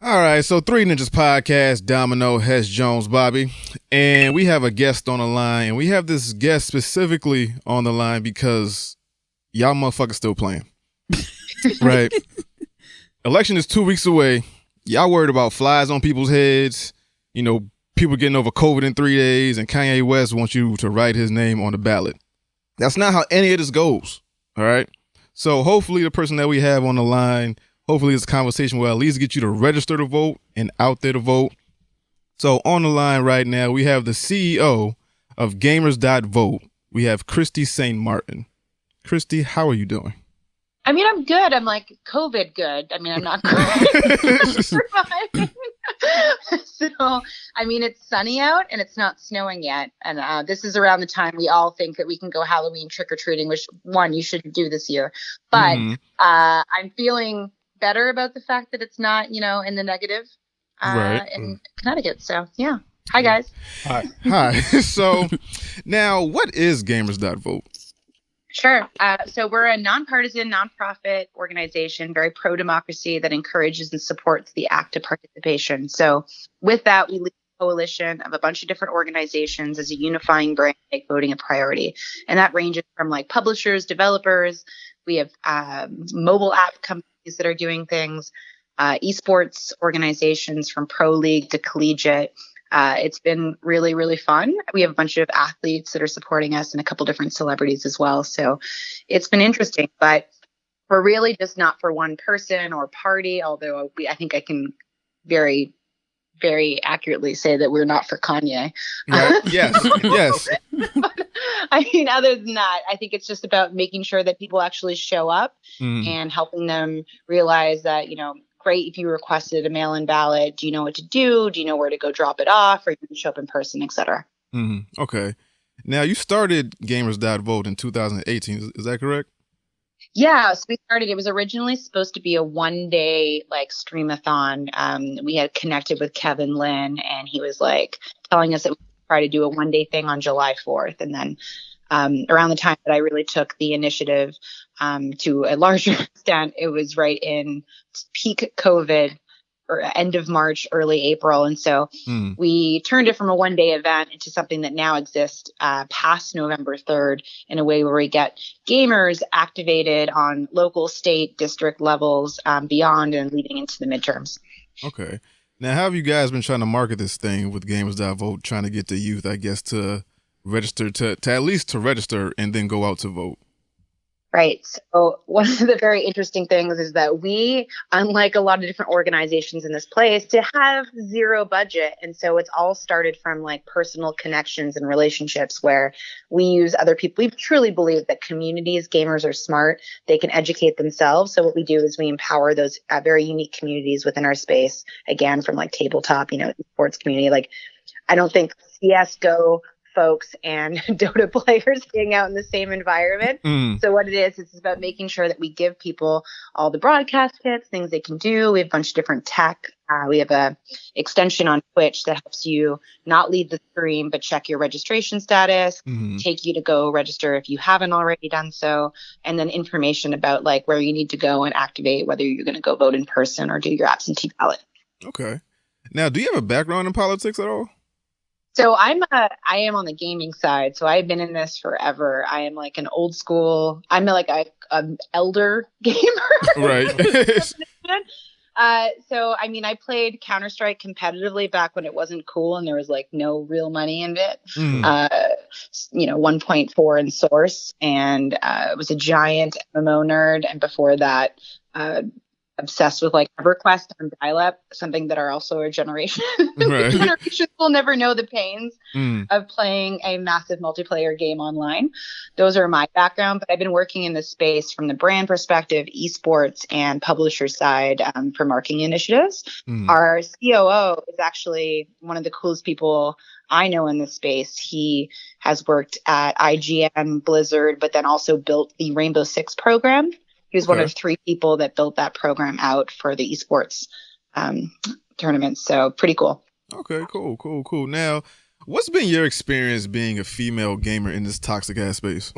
All right, so Three Ninjas Podcast, Domino, Hess, Jones, Bobby, and we have a guest on the line, and we have this guest specifically on the line because y'all motherfuckers still playing, right? Election is 2 weeks away. Y'all worried about flies on people's heads, people getting over COVID in 3 days, and Kanye West wants you to write his name on the ballot. That's not how any of this goes, all right? So hopefully the person that we have on the line, hopefully this conversation will at least get you to register to vote and out there to vote. So on the line right now, we have the CEO of Gamers.vote. We have Christie St.Martin. Christie, how are you doing? I mean, I'm good. I'm like COVID good. I mean, I'm not surviving. So, I mean, it's sunny out and it's not snowing yet. And this is around the time we all think that we can go Halloween trick-or-treating, which one you should do this year. But I'm feeling better about the fact that it's not, in the negative in Connecticut. So, yeah. Hi, guys. Hi. So now what is Gamers.vote? Sure. So we're a nonpartisan, nonprofit organization, very pro-democracy that encourages and supports the active participation. So with that, we lead a coalition of a bunch of different organizations as a unifying brand, make voting a priority. And that ranges from like publishers, developers. We have mobile app companies that are doing things, esports organizations from pro league to collegiate. It's been really, really fun. We have a bunch of athletes that are supporting us and a couple different celebrities as well. So it's been interesting, but we're really just not for one person or party, although I think I can very, very accurately say that we're not for Kanye. Right. Yes. But, I mean, other than that, I think it's just about making sure that people actually show up and helping them realize that, great if you requested a mail-in ballot. Do you know what to do? Do you know where to go drop it off? Or you can show up in person, et cetera? Okay. Now, you started Gamers.vote in 2018. Is that correct? Yeah. So it was originally supposed to be a one-day streamathon. We had connected with Kevin Lynn, and he was telling us that we could try to do a one-day thing on July 4th. And then around the time that I really took the initiative to a larger extent, it was right in peak COVID or end of March, early April. And so we turned it from a one-day event into something that now exists past November 3rd in a way where we get gamers activated on local, state, district levels beyond and leading into the midterms. Okay. Now, how have you guys been trying to market this thing with Gamers.vote, trying to get the youth, I guess, to register, to at least to register and then go out to vote? Right. So one of the very interesting things is that we, unlike a lot of different organizations in this place, to have zero budget. And so it's all started from personal connections and relationships where we use other people. We truly believe that communities, gamers are smart. They can educate themselves. So what we do is we empower those very unique communities within our space, again, from tabletop, sports community. I don't think CSGO folks and Dota players hang out in the same environment. So what it is, it's about making sure that we give people all the broadcast kits, things they can do. We have a bunch of different tech. We have a extension on Twitch that helps you not lead the stream, but check your registration status, take you to go register if you haven't already done so, and then information about where you need to go and activate, whether you're going to go vote in person or do your absentee ballot. Okay. Now, do you have a background in politics at all? So I am on the gaming side. So I've been in this forever. I am an old school. I'm an elder gamer. Right. So I mean, I played Counter-Strike competitively back when it wasn't cool and there was no real money in it. 1.4 in Source, and was a giant MMO nerd. And before that, obsessed with EverQuest on dial-up, something that are also a generation. Right. Generations will never know the pains of playing a massive multiplayer game online. Those are my background, but I've been working in this space from the brand perspective, esports, and publisher side for marketing initiatives. Our COO is actually one of the coolest people I know in this space. He has worked at IGN, Blizzard, but then also built the Rainbow Six program. He was one of 3 people that built that program out for the esports tournaments. So pretty cool. Okay, cool. Now, what's been your experience being a female gamer in this toxic ass space?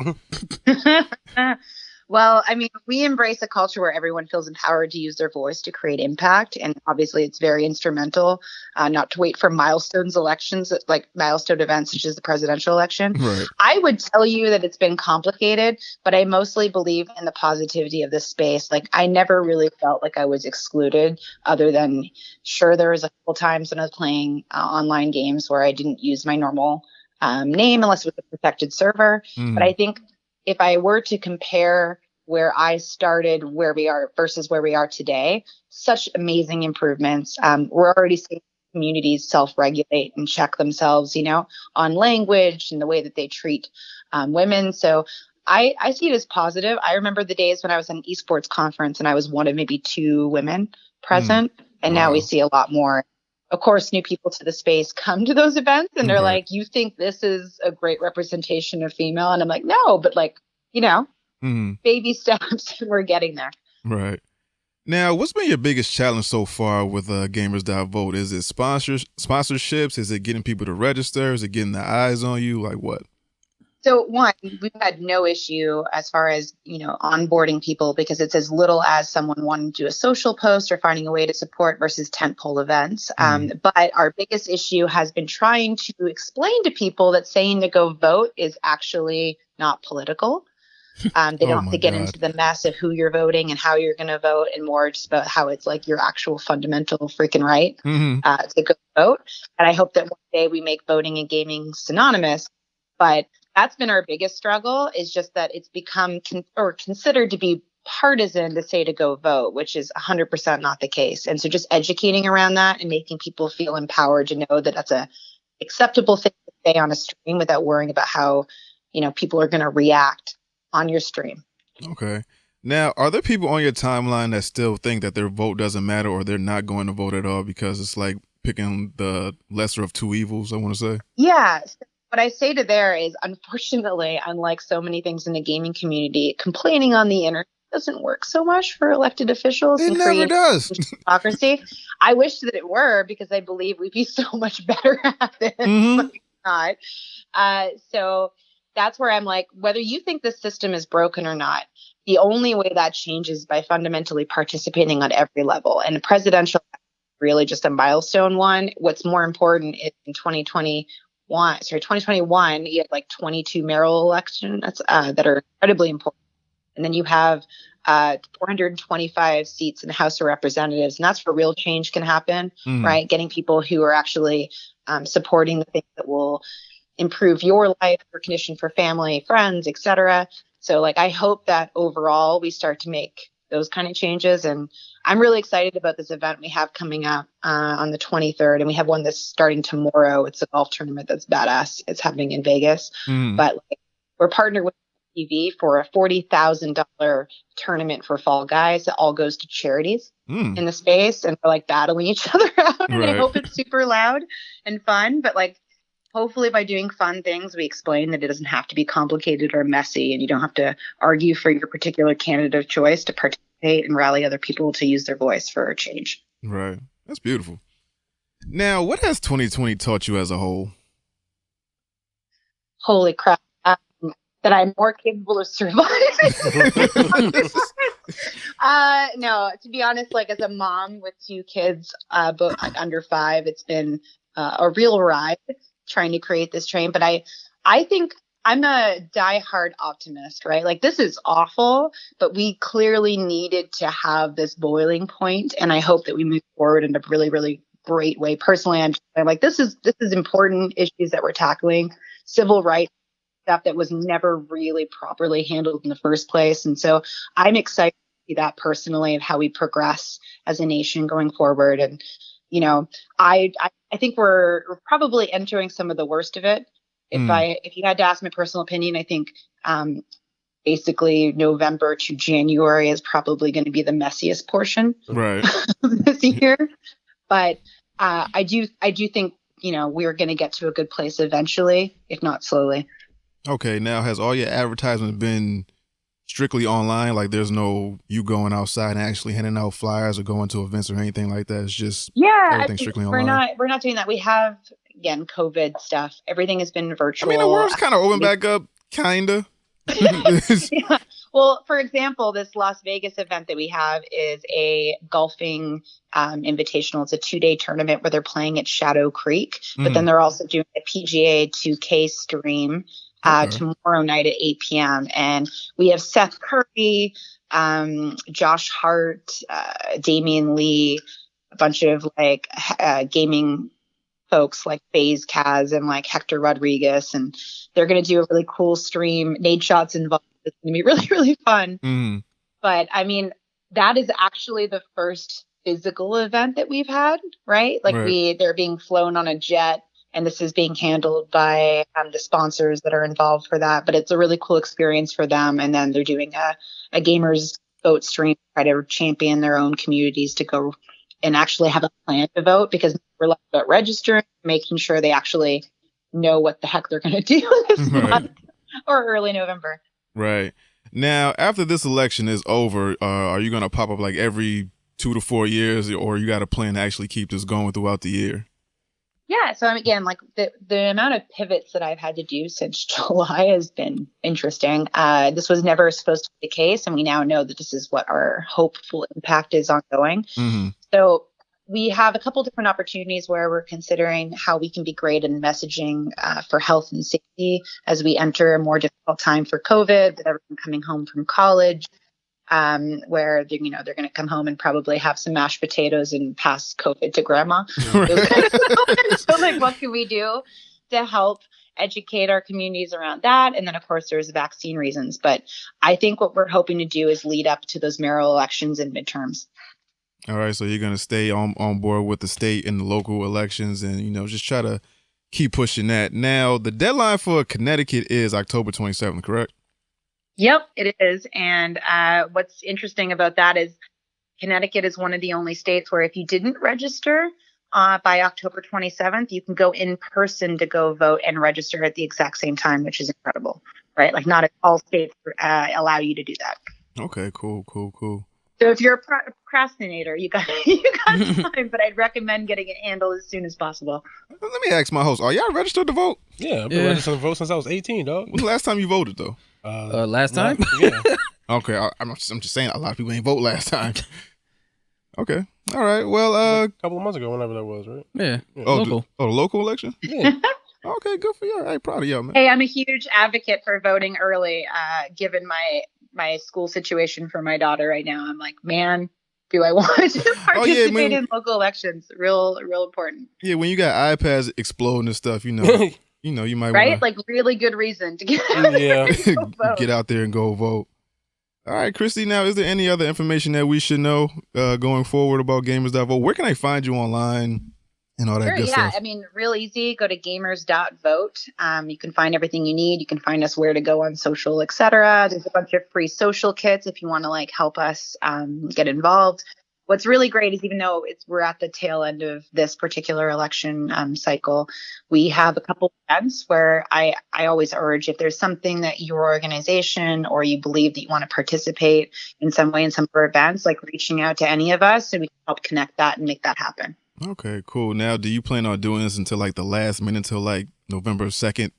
Well, I mean, we embrace a culture where everyone feels empowered to use their voice to create impact. And obviously, it's very instrumental not to wait for elections, like milestone events such as the presidential election. Right. I would tell you that it's been complicated, but I mostly believe in the positivity of this space. Like, I never really felt like I was excluded, other than, sure, there was a couple times when I was playing online games where I didn't use my normal name unless it was a protected server. But I think if I were to compare where I started, where we are versus where we are today, such amazing improvements. We're already seeing communities self-regulate and check themselves, on language and the way that they treat women. So I see it as positive. I remember the days when I was at an esports conference and I was one of maybe 2 women present. And now we see a lot more. Of course, new people to the space come to those events and they're like, you think this is a great representation of female? And I'm like, no, but baby steps, we're getting there. Right. Now, what's been your biggest challenge so far with Gamers.Vote? Is it sponsorships? Is it getting people to register? Is it getting the eyes on you? Like what? So one, we've had no issue as far as, onboarding people, because it's as little as someone wanting to do a social post or finding a way to support versus tentpole events. But our biggest issue has been trying to explain to people that saying to go vote is actually not political. They don't have to get into the mess of who you're voting and how you're going to vote, and more just about how it's like your actual fundamental freaking right to go vote. And I hope that one day we make voting and gaming synonymous. But that's been our biggest struggle, is just that it's become considered to be partisan to say to go vote, which is 100% not the case. And so just educating around that and making people feel empowered to know that that's a acceptable thing to say on a stream without worrying about how, people are going to react on your stream. Okay. Now, are there people on your timeline that still think that their vote doesn't matter, or they're not going to vote at all because it's like picking the lesser of 2 evils, I want to say? Yeah. What I say to there is, unfortunately, unlike so many things in the gaming community, complaining on the internet doesn't work so much for elected officials. It never does. Democracy. I wish that it were, because I believe we'd be so much better at this. But it's not. So that's where I'm like, whether you think the system is broken or not, the only way that changes is by fundamentally participating on every level. And presidential is really just a milestone one. What's more important is in 2021, you have like 22 mayoral elections that are incredibly important. And then you have 425 seats in the House of Representatives. And that's where real change can happen, right? Getting people who are actually supporting the things that will improve your life, your condition for family, friends, etc. So I hope that overall we start to make those kind of changes. And I'm really excited about this event we have coming up on the 23rd. And we have one that's starting tomorrow. It's a golf tournament that's badass. It's happening in Vegas. But we're partnered with TV for a $40,000 tournament for Fall Guys that all goes to charities in the space. And we're battling each other out. And I hope it's super loud and fun. But hopefully by doing fun things, we explain that it doesn't have to be complicated or messy, and you don't have to argue for your particular candidate of choice to participate and rally other people to use their voice for a change. Right. That's beautiful. Now, what has 2020 taught you as a whole? Holy crap. That I'm more capable of surviving. No, to be honest, as a mom with 2 kids, both under 5, it's been a real ride trying to create this train. But I think I'm a diehard optimist, right? This is awful, but we clearly needed to have this boiling point. And I hope that we move forward in a really, really great way. Personally, I'm this is important issues that we're tackling, civil rights stuff that was never really properly handled in the first place. And so I'm excited to see that personally, of how we progress as a nation going forward. And I think we're probably entering some of the worst of it. If you had to ask my personal opinion, I think basically November to January is probably going to be the messiest portion this year. But I do think we're going to get to a good place eventually, if not slowly. Okay, now has all your advertisements been strictly online? There's no you going outside and actually handing out flyers or going to events or anything like that? It's just everything strictly online. We're not doing that. We have, again, COVID stuff. Everything has been virtual. I mean, the world's kind of opened back up, kind of. Yeah. Well, for example, this Las Vegas event that we have is a golfing invitational. It's a 2-day tournament where they're playing at Shadow Creek, but then they're also doing a PGA 2K stream tomorrow night at 8 p.m. And we have Seth Curry, Josh Hart, Damian Lee, a bunch of like gaming folks like FaZe Kaz and like Hector Rodriguez, and they're going to do a really cool stream. Nade Shot's involved. It's going to be really, really fun. But I mean, that is actually the first physical event that we've had, right? Like they're being flown on a jet, and this is being handled by the sponsors that are involved for that. But it's a really cool experience for them. And then they're doing a gamers vote stream to try to champion their own communities to go and actually have a plan to vote, because we're left about registering, making sure they actually know what the heck they're going to do this month or early November. Right. Now, after this election is over, are you going to pop up like every 2 to 4 years, or you got a plan to actually keep this going throughout the year? Yeah. So again, like the amount of pivots that I've had to do since July has been interesting. This was never supposed to be the case, and we now know that this is what our hopeful impact is ongoing. So we have a couple different opportunities where we're considering how we can be great in messaging for health and safety as we enter a more difficult time for COVID, with everyone coming home from college, where they're going to come home and probably have some mashed potatoes and pass COVID to grandma. So like, what can we do to help educate our communities around that? And then of course there's vaccine reasons, but I think what we're hoping to do is lead up to those mayoral elections and midterms. All right, so you're going to stay on board with the state and the local elections and, just try to keep pushing that. Now, the deadline for Connecticut is October 27th, correct? Yep, it is. And what's interesting about that is Connecticut is one of the only states where if you didn't register by October 27th, you can go in person to go vote and register at the exact same time, which is incredible, right? Like not all states allow you to do that. Okay, cool. So if you're a procrastinator, you got time, but I'd recommend getting it handled as soon as possible. Let me ask my host, are y'all registered to vote? Yeah, I've been registered to vote since I was 18, dog. When's the last time you voted, though? Last time? Yeah. Okay, I'm just saying a lot of people ain't vote last time. Okay, all right, well... a couple of months ago, whenever that was, right? Yeah. Local. The local election? Yeah. Okay, good for you. Hey, proud of y'all, man. Hey, I'm a huge advocate for voting early, given my school situation for my daughter right now. I'm like, man, do I want to participate in local elections? Real important. Yeah, when you got iPads exploding and stuff, you might right, like really good reason to get get out there and go vote. All right, Christie. Now, is there any other information that we should know going forward about Gamers.vote? Where can I find you online? And all that good stuff. I mean, real easy. Go to gamers.vote. You can find everything you need. You can find us where to go on social, etc. There's a bunch of free social kits if you want to like help us get involved. What's really great is even though we're at the tail end of this particular election cycle, we have a couple events where I always urge if there's something that your organization or you believe that you want to participate in some way in some of our events, like reaching out to any of us and we can help connect that and make that happen. Okay, cool. Now, do you plan on doing this until like the last minute, until like November 2nd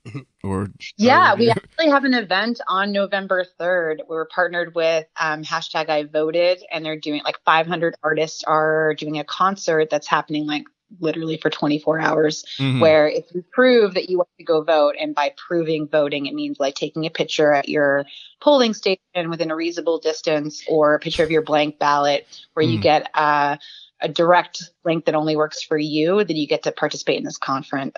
or? Yeah, we actually have an event on November 3rd. We're partnered with #IVoted, and they're doing like 500 artists are doing a concert that's happening like literally for 24 hours, where if you prove that you want to go vote, and by proving voting, it means like taking a picture at your polling station within a reasonable distance or a picture of your blank ballot where you get a direct link that only works for you, then you get to participate in this concert.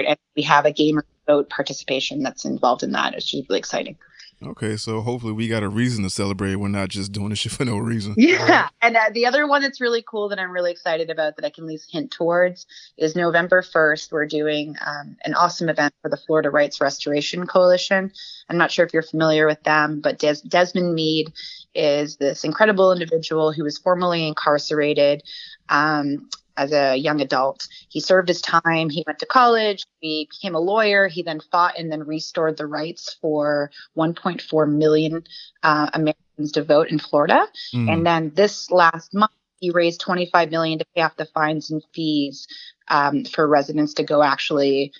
And we have a gamer vote participation that's involved in that. It's just really exciting. Okay, so hopefully we got a reason to celebrate. We're not just doing this shit for no reason. Yeah, and the other one that's really cool that I'm really excited about that I can at least hint towards is November 1st. We're doing an awesome event for the Florida Rights Restoration Coalition. I'm not sure if you're familiar with them, but Desmond Meade is this incredible individual who was formerly incarcerated as a young adult. He served his time. He went to college. He became a lawyer. He then fought and then restored the rights for 1.4 million Americans to vote in Florida. And then this last month, he raised $25 million to pay off the fines and fees for residents to go actually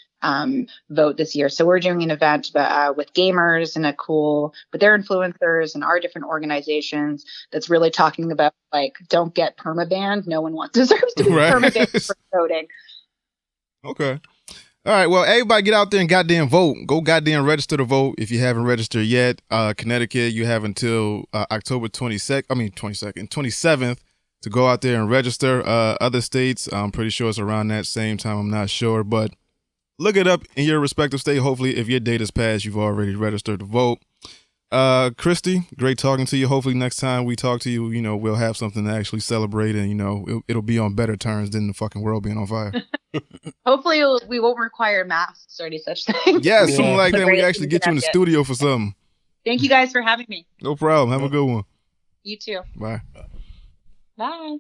vote this year. So we're doing an event with gamers and but they're influencers and our different organizations that's really talking about like, don't get permabanned. No one deserves to be permabanned for voting. Okay. All right. Well, everybody get out there and goddamn vote. Go goddamn register to vote if you haven't registered yet. Connecticut, you have until October 27th to go out there and register. Other states, I'm pretty sure it's around that same time. I'm not sure, but look it up in your respective state. Hopefully, if your date is passed, you've already registered to vote. Christie, great talking to you. Hopefully next time we talk to you, we'll have something to actually celebrate and, it'll be on better terms than the fucking world being on fire. Hopefully we won't require masks or any such thing. Yeah, something like that. We actually get you in the studio for something. Thank you guys for having me. No problem. Have a good one. You too. Bye. Bye.